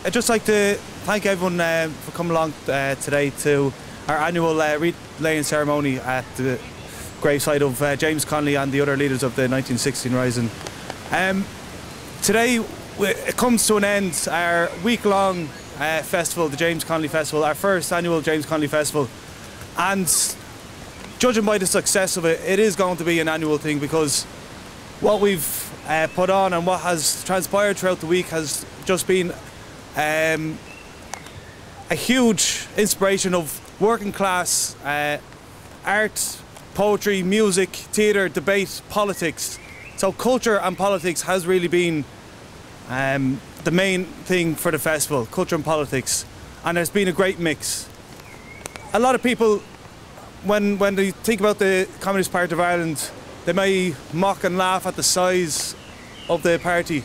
I'd just like to thank everyone for coming along today to our annual wreath-laying ceremony at the graveside of James Connolly and the other leaders of the 1916 Rising. Today it comes to an end our week-long festival, the James Connolly Festival, our first annual James Connolly Festival, and judging by the success of it, it is going to be an annual thing, because what we've put on and what has transpired throughout the week has just been a huge inspiration of working class art, poetry, music, theatre, debate, politics. So culture and politics has really been the main thing for the festival, culture and politics, and there's been a great mix. A lot of people, when they think about the Communist Party of Ireland, they may mock and laugh at the size of the party,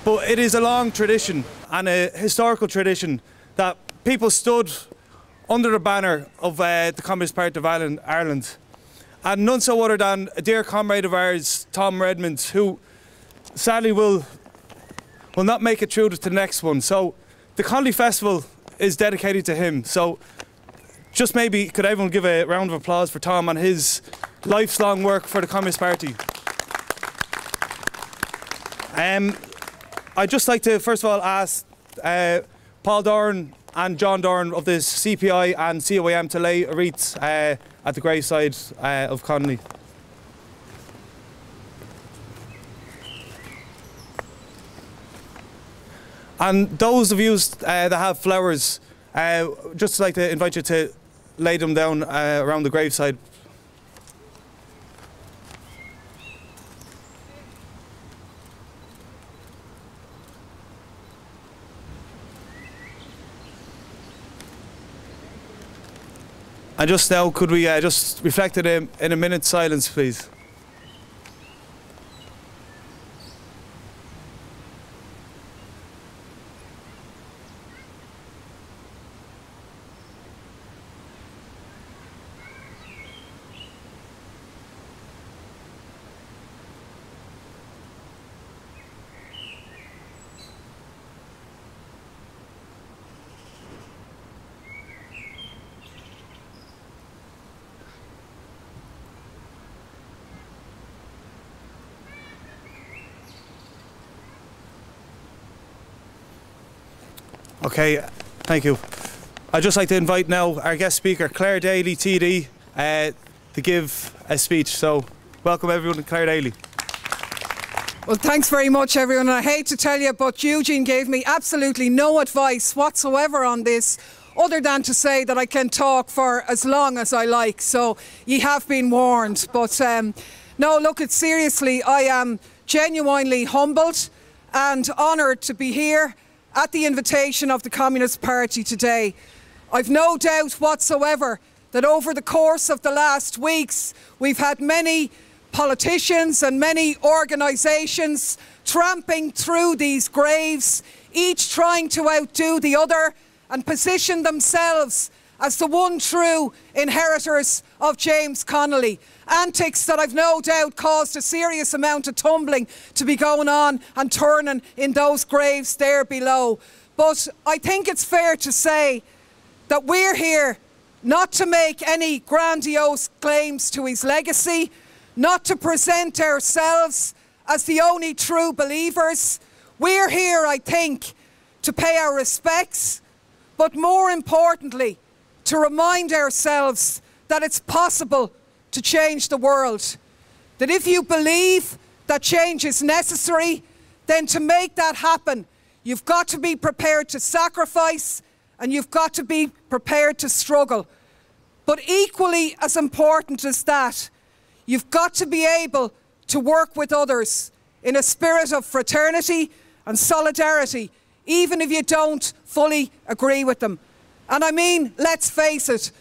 but it is a long tradition and a historical tradition that people stood under the banner of the Communist Party of Ireland, and none so other than a dear comrade of ours, Tom Redmond, who sadly will not make it through to the next one. So the Connolly Festival is dedicated to him. So just maybe could everyone give a round of applause for Tom and his lifelong work for the Communist Party. I'd just like to first of all ask Paul Doran and John Doran of the CPI and COAM to lay a wreath at the graveside of Connolly. And those of you that have flowers, just like to invite you to lay them down around the graveside. And just now, could we just reflect it in a minute's silence, please? Okay, thank you. I'd just like to invite now our guest speaker, Clair Daly TD, to give a speech. So, welcome everyone to Clair Daly. Well, thanks very much, everyone. And I hate to tell you, but Eugene gave me absolutely no advice whatsoever on this, other than to say that I can talk for as long as I like. So, ye have been warned. But no, look, seriously, I am genuinely humbled and honoured to be here at the invitation of the Communist Party today. I've no doubt whatsoever that over the course of the last weeks we've had many politicians and many organisations tramping through these graves, each trying to outdo the other and position themselves as the one true inheritors of James Connolly. Antics that I've no doubt caused a serious amount of tumbling to be going on and turning in those graves there below. But I think it's fair to say that we're here not to make any grandiose claims to his legacy, not to present ourselves as the only true believers. We're here, I think, to pay our respects, but more importantly, to remind ourselves that it's possible to change the world. That if you believe that change is necessary, then to make that happen, you've got to be prepared to sacrifice and you've got to be prepared to struggle. But equally as important as that, you've got to be able to work with others in a spirit of fraternity and solidarity, even if you don't fully agree with them. And I mean, let's face it,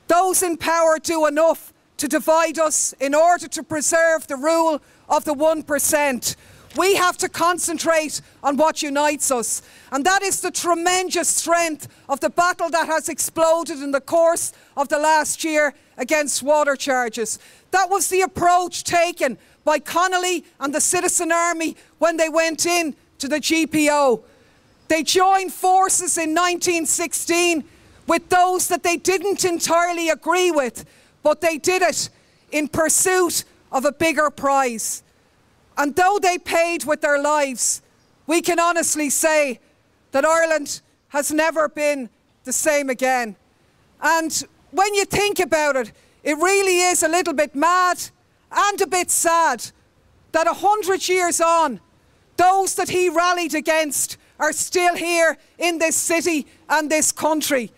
those in power do enough to divide us in order to preserve the rule of the 1%. We have to concentrate on what unites us. And that is the tremendous strength of the battle that has exploded in the course of the last year against water charges. That was the approach taken by Connolly and the Citizen Army when they went in to the GPO. They joined forces in 1916 with those that they didn't entirely agree with, but they did it in pursuit of a bigger prize. And though they paid with their lives, we can honestly say that Ireland has never been the same again. And when you think about it, it really is a little bit mad and a bit sad that 100 years on, those that he rallied against are still here in this city and this country.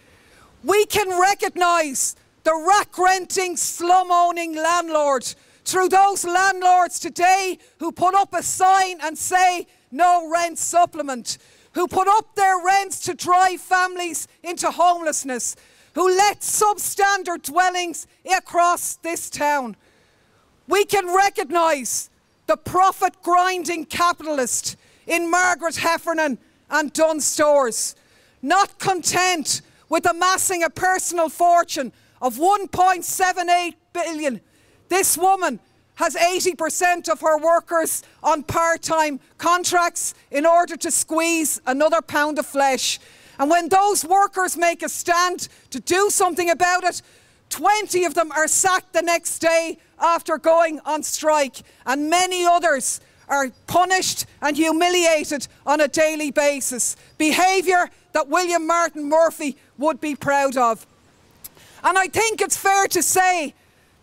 We can recognise the rack-renting, slum-owning landlord through those landlords today who put up a sign and say no rent supplement, who put up their rents to drive families into homelessness, who let substandard dwellings across this town. We can recognise the profit-grinding capitalist in Margaret Heffernan and Dunnes Stores, not content with amassing a personal fortune of 1.78 billion. This woman has 80% of her workers on part-time contracts in order to squeeze another pound of flesh. And when those workers make a stand to do something about it, 20 of them are sacked the next day after going on strike, and many others are punished and humiliated on a daily basis. Behaviour that William Martin Murphy would be proud of. And I think it's fair to say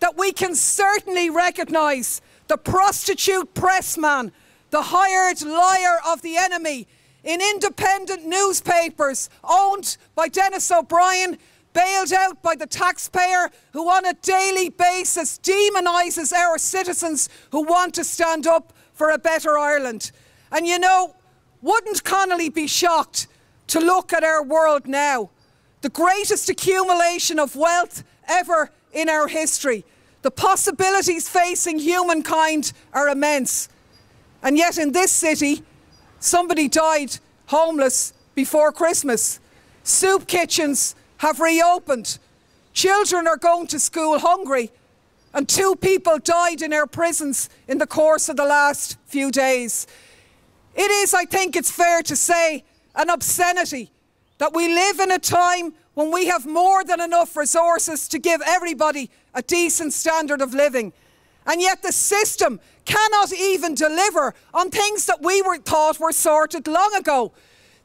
that we can certainly recognise the prostitute pressman, the hired liar of the enemy, in independent newspapers owned by Dennis O'Brien, bailed out by the taxpayer, who on a daily basis demonises our citizens who want to stand up for a better Ireland. And you know, wouldn't Connolly be shocked to look at our world now? The greatest accumulation of wealth ever in our history. The possibilities facing humankind are immense. And yet in this city, somebody died homeless before Christmas. Soup kitchens have reopened. Children are going to school hungry. And 2 people died in our prisons in the course of the last few days. It is, I think it's fair to say, an obscenity that we live in a time when we have more than enough resources to give everybody a decent standard of living. And yet the system cannot even deliver on things that we thought were sorted long ago.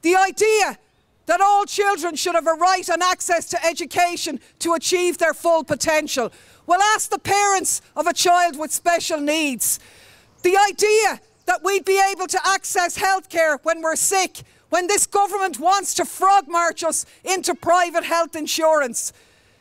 The idea that all children should have a right and access to education to achieve their full potential. Well, ask the parents of a child with special needs. The idea that we'd be able to access healthcare when we're sick, when this government wants to frog march us into private health insurance.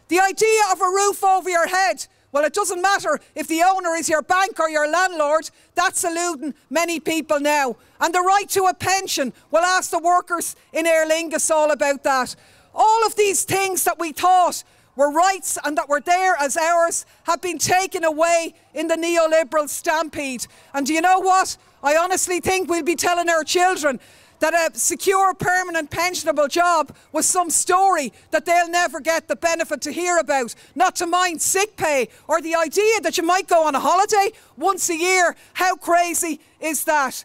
The idea of a roof over your head. Well, it doesn't matter if the owner is your bank or your landlord. That's eluding many people now. And the right to a pension. Well, ask the workers in Aer Lingus all about that. All of these things that we thought were rights and that were there as ours have been taken away in the neoliberal stampede. And do you know what? I honestly think we'll be telling our children that a secure, permanent, pensionable job was some story that they'll never get the benefit to hear about. Not to mind sick pay or the idea that you might go on a holiday once a year. How crazy is that?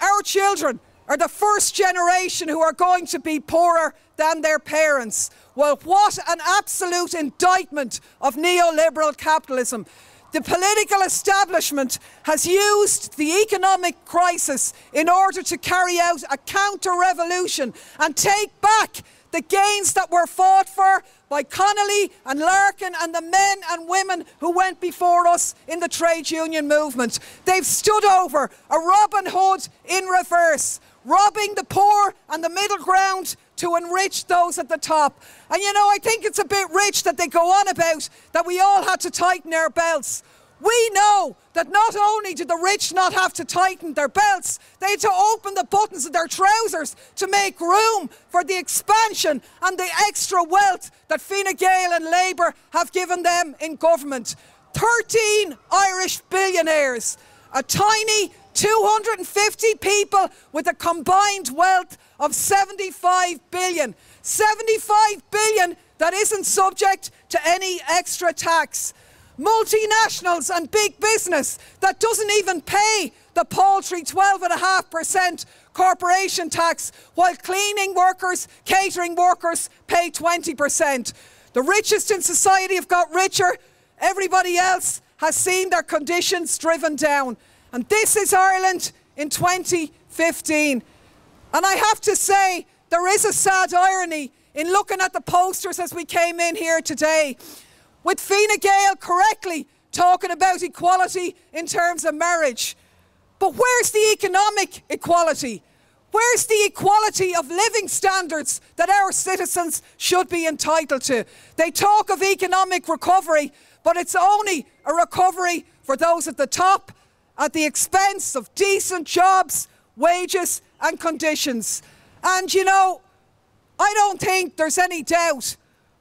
Our children are the first generation who are going to be poorer than their parents. Well, what an absolute indictment of neoliberal capitalism. The political establishment has used the economic crisis in order to carry out a counter-revolution and take back the gains that were fought for by Connolly and Larkin and the men and women who went before us in the trade union movement. They've stood over a Robin Hood in reverse, robbing the poor and the middle ground to enrich those at the top. And you know, I think it's a bit rich that they go on about that we all had to tighten our belts. We know that not only did the rich not have to tighten their belts, they had to open the buttons of their trousers to make room for the expansion and the extra wealth that Fine Gael and Labour have given them in government. 13 Irish billionaires, a tiny 250 people with a combined wealth of 75 billion. 75 billion that isn't subject to any extra tax. Multinationals and big business that doesn't even pay the paltry 12.5% corporation tax, while cleaning workers, catering workers pay 20%. The richest in society have got richer. Everybody else has seen their conditions driven down. And this is Ireland in 2015. And I have to say, there is a sad irony in looking at the posters as we came in here today, with Fine Gael correctly talking about equality in terms of marriage. But where's the economic equality? Where's the equality of living standards that our citizens should be entitled to? They talk of economic recovery, but it's only a recovery for those at the top at the expense of decent jobs, wages and conditions. And you know, I don't think there's any doubt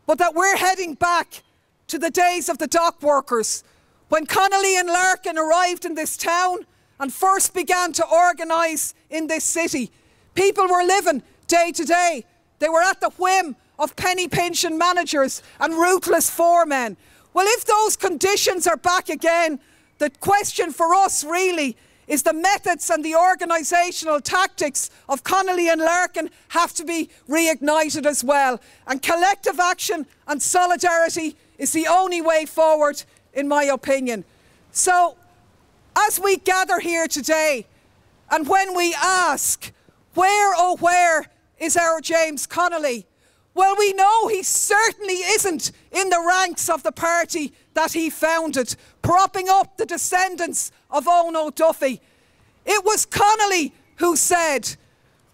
but that we're heading back to the days of the dock workers, when Connolly and Larkin arrived in this town and first began to organise in this city. People were living day to day. They were at the whim of penny pension managers and ruthless foremen. Well, if those conditions are back again, the question for us really is the methods and the organisational tactics of Connolly and Larkin have to be reignited as well. And collective action and solidarity is the only way forward, in my opinion. So, as we gather here today, and when we ask, where, oh where, is our James Connolly? Well, we know he certainly isn't in the ranks of the party that he founded, propping up the descendants of Eoin O'Duffy. It was Connolly who said,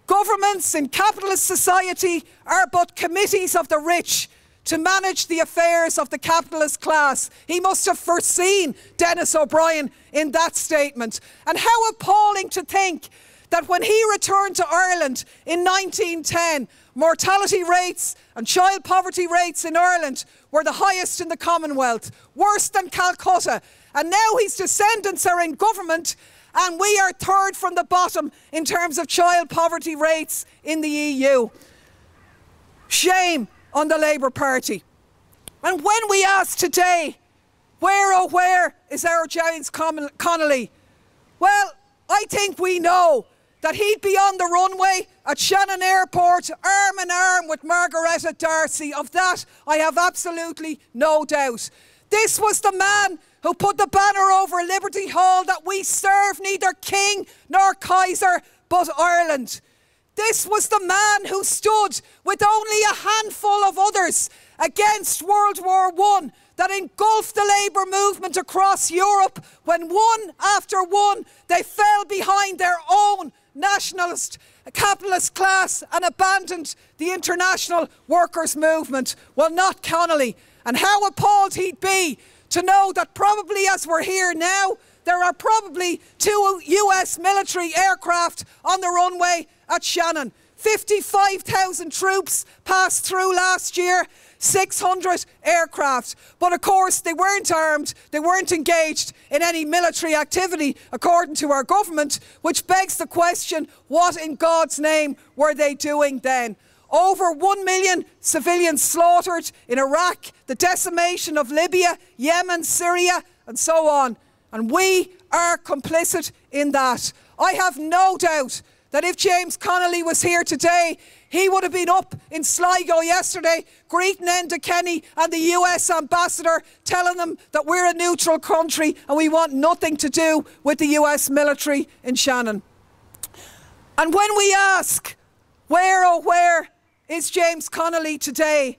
governments in capitalist society are but committees of the rich to manage the affairs of the capitalist class. He must have foreseen Denis O'Brien in that statement. And how appalling to think that when he returned to Ireland in 1910, mortality rates and child poverty rates in Ireland were the highest in the Commonwealth, worse than Calcutta. And now his descendants are in government and we are third from the bottom in terms of child poverty rates in the EU. Shame on the Labour Party. And when we ask today, where oh where is our James Connolly? Well, I think we know that he'd be on the runway at Shannon Airport arm in arm with Margaretta D'Arcy. Of that I have absolutely no doubt. This was the man who put the banner over Liberty Hall that we serve neither king nor Kaiser but Ireland. This was the man who stood with only a handful of others against World War I that engulfed the labour movement across Europe when one after one they fell behind their own nationalist capitalist class and abandoned the international workers' movement. Well, not Connolly. And how appalled he'd be to know that probably as we're here now, there are probably 2 US military aircraft on the runway at Shannon. 55,000 troops passed through last year, 600 aircraft. But of course they weren't armed, they weren't engaged in any military activity according to our government, which begs the question, what in God's name were they doing then? Over 1 million civilians slaughtered in Iraq, the decimation of Libya, Yemen, Syria and so on. And we are complicit in that. I have no doubt that if James Connolly was here today, he would have been up in Sligo yesterday greeting Enda Kenny and the US ambassador, telling them that we're a neutral country and we want nothing to do with the US military in Shannon. And when we ask, where oh where is James Connolly today,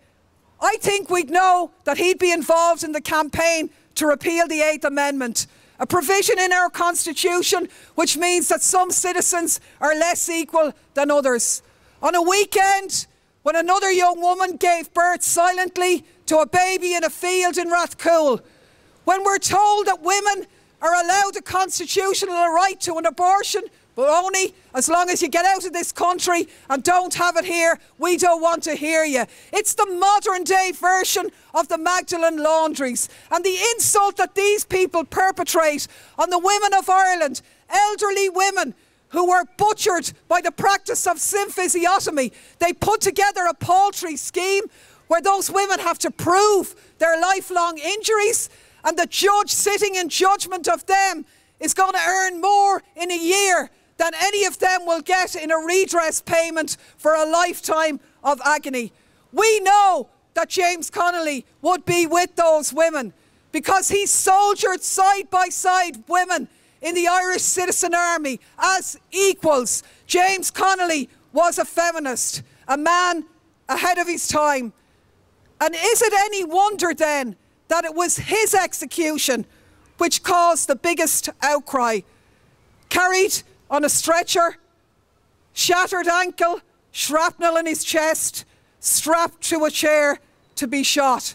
I think we'd know that he'd be involved in the campaign to repeal the 8th Amendment, a provision in our constitution which means that some citizens are less equal than others. On a weekend when another young woman gave birth silently to a baby in a field in Rathcoole, when we're told that women are allowed a constitutional right to an abortion, but only as long as you get out of this country and don't have it here, we don't want to hear you. It's the modern day version of the Magdalen laundries. And the insult that these people perpetrate on the women of Ireland, elderly women who were butchered by the practice of symphysiotomy. They put together a paltry scheme where those women have to prove their lifelong injuries, and the judge sitting in judgment of them is going to earn more in a year than any of them will get in a redress payment for a lifetime of agony. We know that James Connolly would be with those women because he soldiered side by side women in the Irish Citizen Army as equals. James Connolly was a feminist, a man ahead of his time. And is it any wonder then that it was his execution which caused the biggest outcry? Carried on a stretcher, shattered ankle, shrapnel in his chest, strapped to a chair to be shot.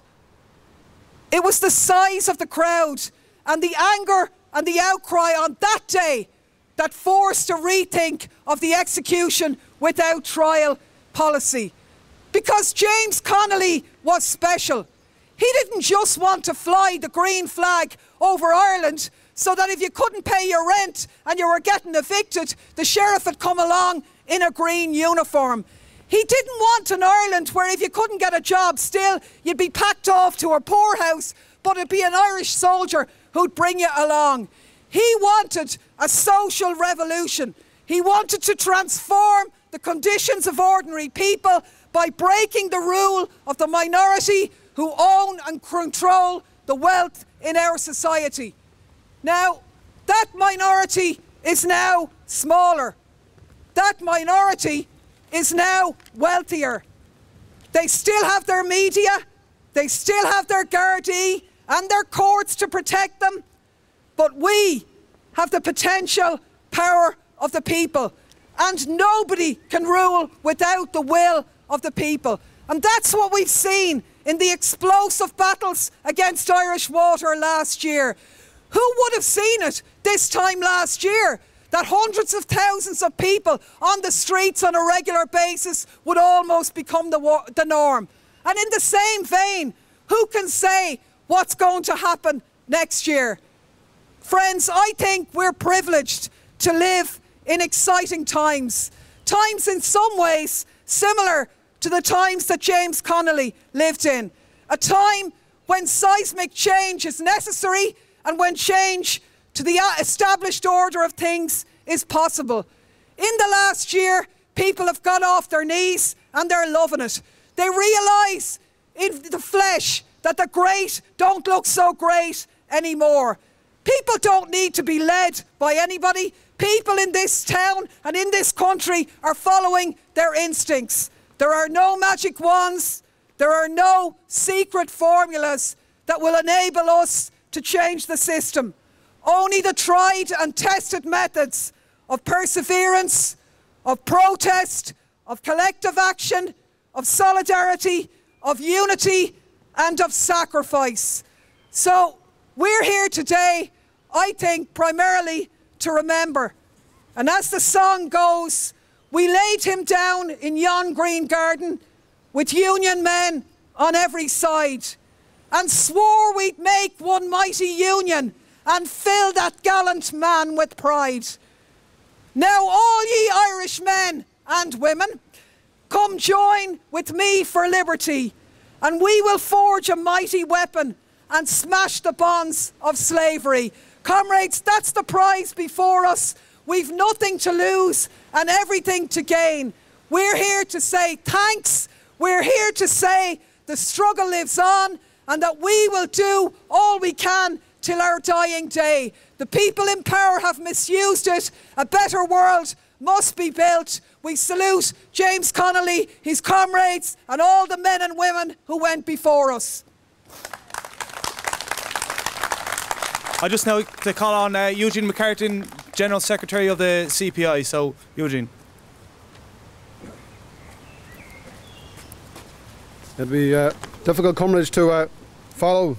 It was the size of the crowd and the anger and the outcry on that day that forced a rethink of the execution without trial policy. Because James Connolly was special. He didn't just want to fly the green flag over Ireland so that if you couldn't pay your rent and you were getting evicted, the sheriff would come along in a green uniform. He didn't want an Ireland where if you couldn't get a job still, you'd be packed off to a poorhouse, but it'd be an Irish soldier who'd bring you along. He wanted a social revolution. He wanted to transform the conditions of ordinary people by breaking the rule of the minority who own and control the wealth in our society. Now, that minority is now smaller. That minority is now wealthier. They still have their media, they still have their Gardaí and their courts to protect them, but we have the potential power of the people, and nobody can rule without the will of the people. And that's what we've seen in the explosive battles against Irish Water last year. Who would have seen it this time last year, that hundreds of thousands of people on the streets on a regular basis would almost become the norm? And in the same vein, who can say what's going to happen next year? Friends, I think we're privileged to live in exciting times. Times in some ways similar to the times that James Connolly lived in. A time when seismic change is necessary and when change to the established order of things is possible. In the last year, people have got off their knees and they're loving it. They realise in the flesh that the great don't look so great anymore. People don't need to be led by anybody. People in this town and in this country are following their instincts. There are no magic wands. There are no secret formulas that will enable us to change the system. Only the tried and tested methods of perseverance, of protest, of collective action, of solidarity, of unity, and of sacrifice. So we're here today, I think, primarily to remember. And as the song goes, we laid him down in yon green garden with Union men on every side, and swore we'd make one mighty union and fill that gallant man with pride. Now all ye Irish men and women, come join with me for liberty, and we will forge a mighty weapon and smash the bonds of slavery. Comrades, that's the prize before us. We've nothing to lose and everything to gain. We're here to say thanks. We're here to say the struggle lives on and that we will do all we can till our dying day. The people in power have misused it. A better world must be built. We salute James Connolly, his comrades, and all the men and women who went before us. I just now to call on Eugene McCartan, General Secretary of the CPI. So, Eugene. It'll be difficult coverage to follow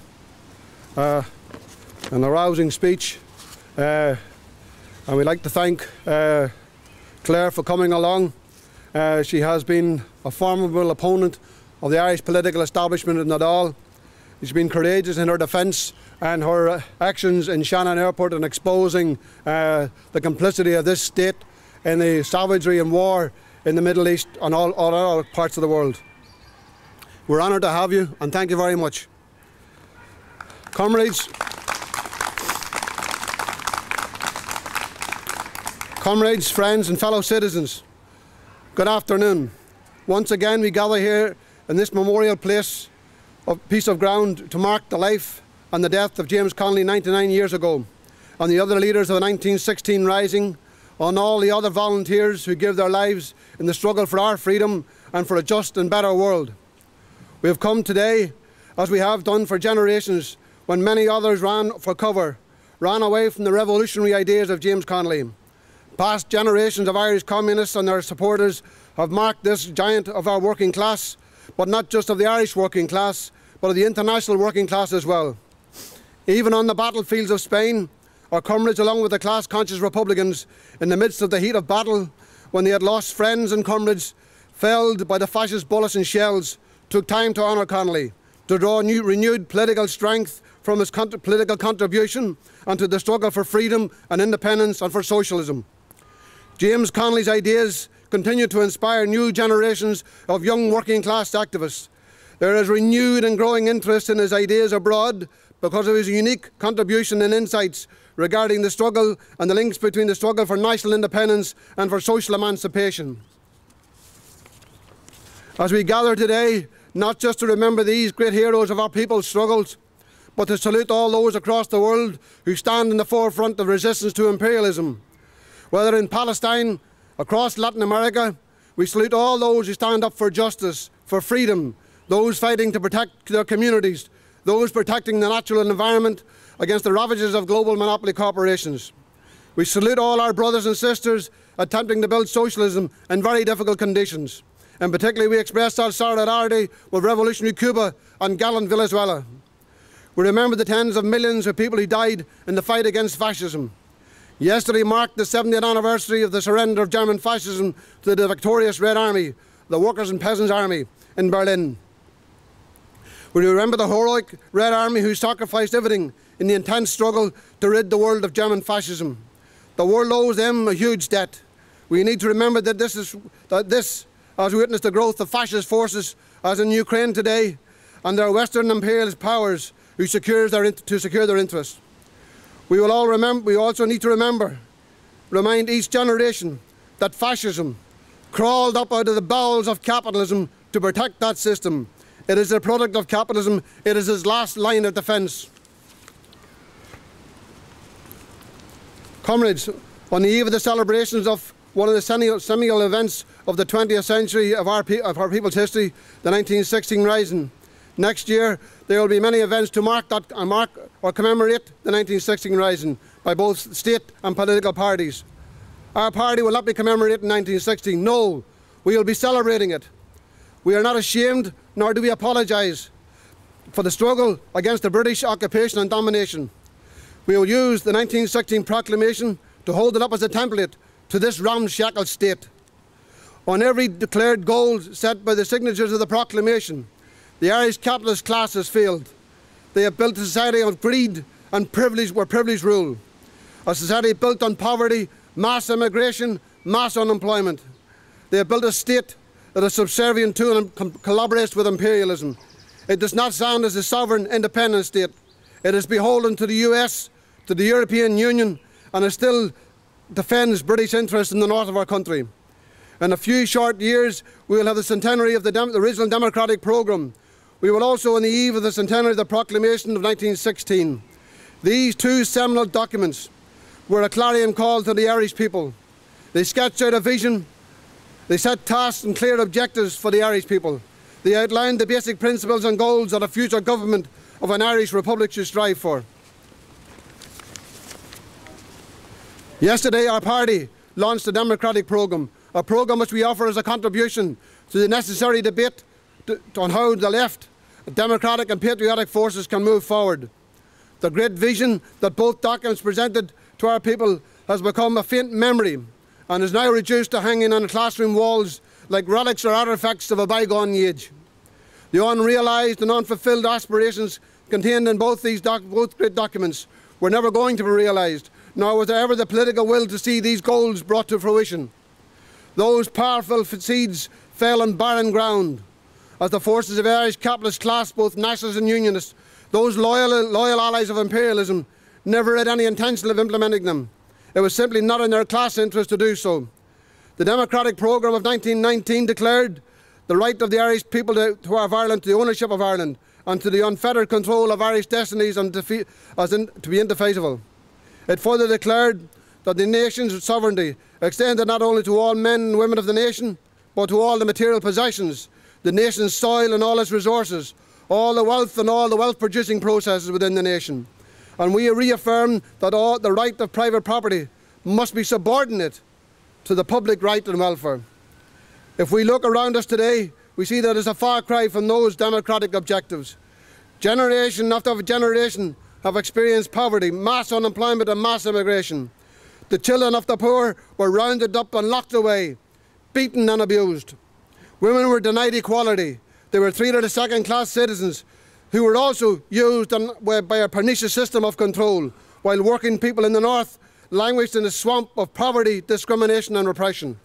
an arousing speech, and we'd like to thank Claire for coming along. She has been a formidable opponent of the Irish political establishment in it all. She's been courageous in her defence and her actions in Shannon Airport in exposing the complicity of this state in the savagery and war in the Middle East and all parts of the world. We're honoured to have you, and thank you very much. Comrades, friends and fellow citizens, good afternoon. Once again we gather here in this memorial place of piece of ground to mark the life and the death of James Connolly 99 years ago, and the other leaders of the 1916 Rising, on all the other volunteers who give their lives in the struggle for our freedom and for a just and better world. We have come today, as we have done for generations, when many others ran for cover, ran away from the revolutionary ideas of James Connolly. Past generations of Irish communists and their supporters have marked this giant of our working class, but not just of the Irish working class, but of the international working class as well. Even on the battlefields of Spain, our comrades, along with the class-conscious Republicans, in the midst of the heat of battle, when they had lost friends and comrades, felled by the fascist bullets and shells, took time to honour Connolly, to draw renewed political strength from his political contribution and to the struggle for freedom and independence and for socialism. James Connolly's ideas continue to inspire new generations of young working class activists. There is renewed and growing interest in his ideas abroad because of his unique contribution and insights regarding the struggle and the links between the struggle for national independence and for social emancipation. As we gather today, not just to remember these great heroes of our people's struggles, but to salute all those across the world who stand in the forefront of resistance to imperialism. Whether in Palestine, across Latin America, we salute all those who stand up for justice, for freedom, those fighting to protect their communities, those protecting the natural environment against the ravages of global monopoly corporations. We salute all our brothers and sisters attempting to build socialism in very difficult conditions. And particularly we express our solidarity with revolutionary Cuba and gallant Venezuela. We remember the tens of millions of people who died in the fight against fascism. Yesterday marked the 70th anniversary of the surrender of German fascism to the victorious Red Army, the Workers' and Peasants' Army in Berlin. We remember the heroic Red Army who sacrificed everything in the intense struggle to rid the world of German fascism. The world owes them a huge debt. We need to remember that this, as we witness the growth of fascist forces, as in Ukraine today, and their Western imperialist powers who secure their interests. We also need to remind each generation that fascism crawled up out of the bowels of capitalism to protect that system. It is a product of capitalism. It is its last line of defence. Comrades, on the eve of the celebrations of one of the seminal events of the 20th century of our people's history, the 1916 Rising, next year there will be many events to mark or commemorate the 1916 Rising by both state and political parties. Our party will not be commemorating 1916. No, we will be celebrating it. We are not ashamed, nor do we apologise for the struggle against the British occupation and domination. We will use the 1916 proclamation to hold it up as a template to this ramshackle state. On every declared goal set by the signatures of the proclamation, the Irish capitalist class has failed. They have built a society of greed and privilege where privilege rule. A society built on poverty, mass immigration, mass unemployment. They have built a state that is subservient to and collaborates with imperialism. It does not stand as a sovereign, independent state. It is beholden to the US, to the European Union, and it still defends British interests in the north of our country. In a few short years, we will have the centenary of the original democratic programme. We will also, on the eve of the centenary of the proclamation of 1916. These two seminal documents were a clarion call to the Irish people. They sketched out a vision. They set tasks and clear objectives for the Irish people. They outlined the basic principles and goals that a future government of an Irish Republic should strive for. Yesterday, our party launched a democratic programme, a programme which we offer as a contribution to the necessary debate on how the left, democratic and patriotic forces can move forward. The great vision that both documents presented to our people has become a faint memory and is now reduced to hanging on classroom walls like relics or artefacts of a bygone age. The unrealised and unfulfilled aspirations contained in both great documents were never going to be realised, nor was there ever the political will to see these goals brought to fruition. Those powerful seeds fell on barren ground as the forces of the Irish capitalist class, both nationalists and unionists, those loyal allies of imperialism, never had any intention of implementing them. It was simply not in their class interest to do so. The democratic programme of 1919 declared the right of the Irish people to have Ireland, to the ownership of Ireland, and to the unfettered control of Irish destinies and to be indefeasible. It further declared that the nation's sovereignty extended not only to all men and women of the nation, but to all the material possessions, the nation's soil and all its resources, all the wealth and all the wealth-producing processes within the nation. And we reaffirm that the right of private property must be subordinate to the public right and welfare. If we look around us today, we see that it's a far cry from those democratic objectives. Generation after generation have experienced poverty, mass unemployment and mass immigration. The children of the poor were rounded up and locked away, beaten and abused. Women were denied equality. They were treated as second-class citizens who were also used by a pernicious system of control, while working people in the north languished in a swamp of poverty, discrimination and repression.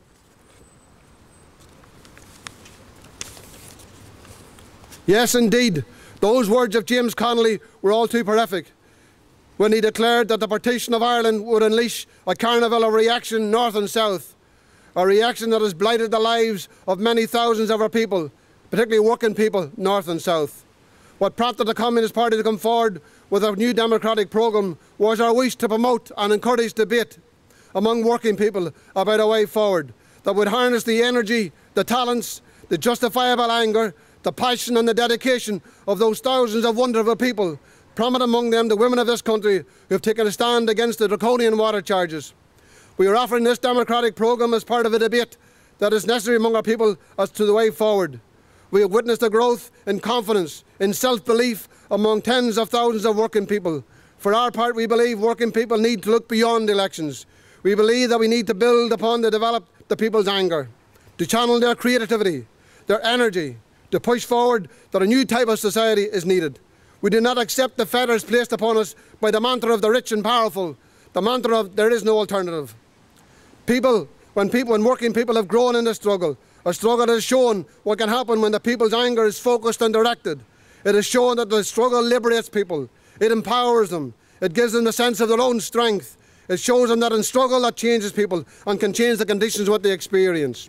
Yes, indeed, those words of James Connolly were all too horrific when he declared that the partition of Ireland would unleash a carnival of reaction north and south, a reaction that has blighted the lives of many thousands of our people, particularly working people north and south. What prompted the Communist Party to come forward with a new democratic programme was our wish to promote and encourage debate among working people about a way forward that would harness the energy, the talents, the justifiable anger, the passion and the dedication of those thousands of wonderful people, prominent among them the women of this country who have taken a stand against the draconian water charges. We are offering this democratic programme as part of a debate that is necessary among our people as to the way forward. We have witnessed a growth in confidence, in self-belief among tens of thousands of working people. For our part, we believe working people need to look beyond elections. We believe that we need to build upon to develop the people's anger, to channel their creativity, their energy, to push forward that a new type of society is needed. We do not accept the fetters placed upon us by the mantra of the rich and powerful, the mantra of there is no alternative. When working people have grown in the struggle, a struggle that has shown what can happen when the people's anger is focused and directed. It has shown that the struggle liberates people. It empowers them. It gives them a sense of their own strength. It shows them that in struggle that changes people and can change the conditions what they experience.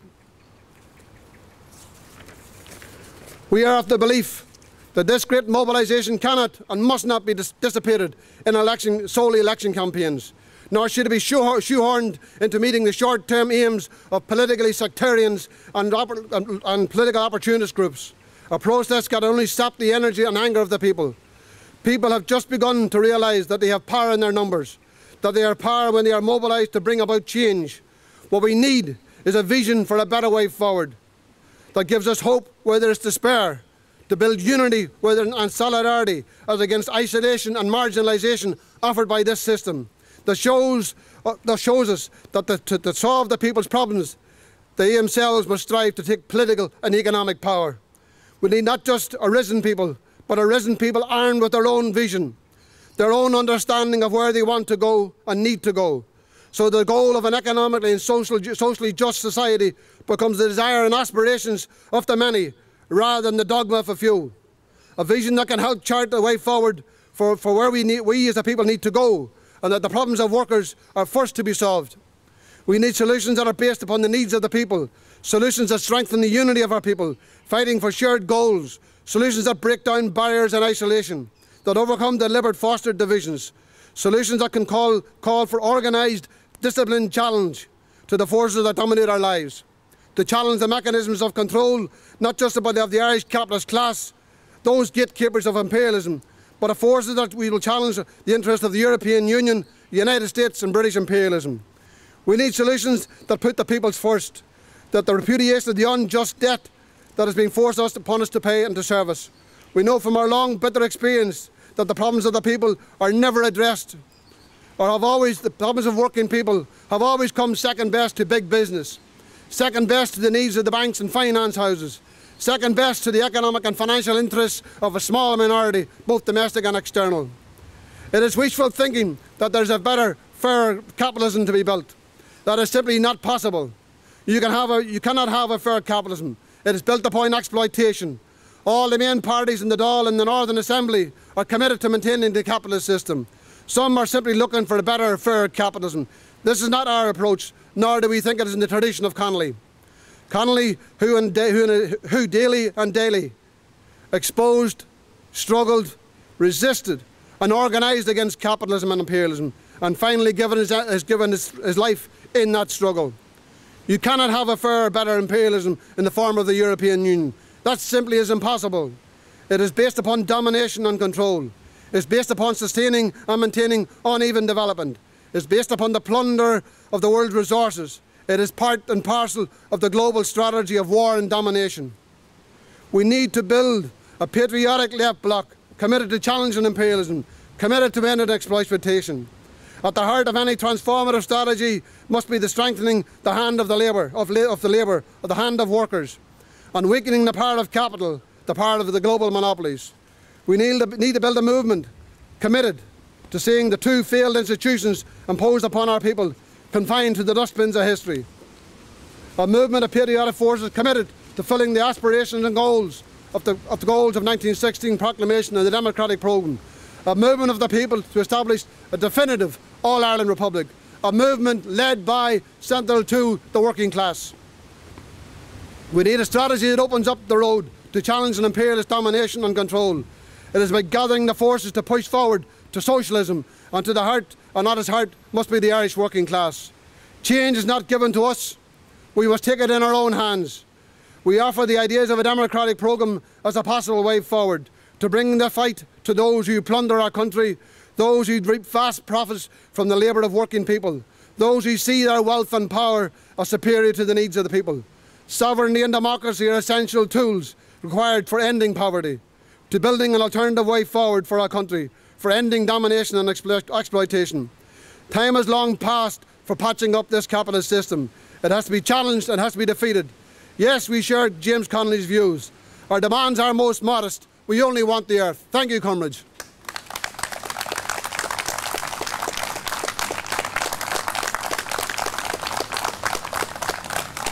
We are of the belief that this great mobilisation cannot and must not be dissipated in solely election campaigns, nor should it be shoehorned into meeting the short-term aims of politically sectarians and political opportunist groups. A process can only sap the energy and anger of the people. People have just begun to realise that they have power in their numbers, that they have power when they are mobilised to bring about change. What we need is a vision for a better way forward that gives us hope where there is despair, to build unity and solidarity as against isolation and marginalisation offered by this system, that shows us that to solve the people's problems, they themselves must strive to take political and economic power. We need not just arisen people, but arisen people armed with their own vision, their own understanding of where they want to go and need to go. So the goal of an economically and socially just society becomes the desire and aspirations of the many, rather than the dogma of a few. A vision that can help chart the way forward for where we as a people need to go, and that the problems of workers are first to be solved. We need solutions that are based upon the needs of the people, solutions that strengthen the unity of our people, fighting for shared goals, solutions that break down barriers and isolation, that overcome deliberate fostered divisions, solutions that can call for organised, disciplined challenge to the forces that dominate our lives, to challenge the mechanisms of control, not just of the Irish capitalist class, those gatekeepers of imperialism, but the forces that we will challenge the interests of the European Union, the United States and British imperialism. We need solutions that put the peoples first, that the repudiation of the unjust debt that has been forced upon us to pay and to service. We know from our long, bitter experience that the problems of the people are never addressed, or the problems of working people have always come second best to big business, second best to the needs of the banks and finance houses, second best to the economic and financial interests of a small minority, both domestic and external. It is wishful thinking that there's a better, fair capitalism to be built. That is simply not possible. You cannot have a fair capitalism. It is built upon exploitation. All the main parties in the Dáil and the Northern Assembly are committed to maintaining the capitalist system. Some are simply looking for a better, fair capitalism. This is not our approach, nor do we think it is in the tradition of Connolly. Connolly, who Daly and Daly exposed, struggled, resisted and organised against capitalism and imperialism, and finally has given his life in that struggle. You cannot have a fairer, better imperialism in the form of the European Union. That simply is impossible. It is based upon domination and control. It is based upon sustaining and maintaining uneven development. It is based upon the plunder of the world's resources. It is part and parcel of the global strategy of war and domination. We need to build a patriotic left bloc committed to challenging imperialism, committed to ending exploitation. At the heart of any transformative strategy must be the strengthening the hand of the hand of workers, and weakening the power of capital, the power of the global monopolies. We need to build a movement committed to seeing the two failed institutions imposed upon our people confined to the dustbins of history. A movement of patriotic forces committed to filling the aspirations and goals of the goals of 1916 proclamation and the democratic programme. A movement of the people to establish a definitive All-Ireland Republic. A movement led by, central to, the working class. We need a strategy that opens up the road to challenge an imperialist domination and control. It is by gathering the forces to push forward to socialism, and to the heart, and at its heart, must be the Irish working class. Change is not given to us. We must take it in our own hands. We offer the ideas of a democratic programme as a possible way forward, to bring the fight to those who plunder our country, those who reap vast profits from the labour of working people, those who see their wealth and power as superior to the needs of the people. Sovereignty and democracy are essential tools required for ending poverty, to building an alternative way forward for our country, for ending domination and exploitation. Time has long passed for patching up this capitalist system. It has to be challenged and has to be defeated. Yes, we share James Connolly's views. Our demands are most modest. We only want the earth. Thank you, comrades.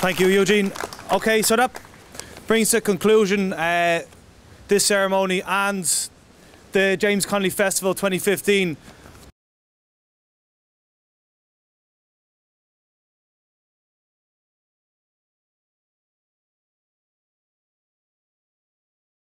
Thank you, Eugene. Okay, so that brings to conclusion this ceremony and the James Connolly Festival 2015.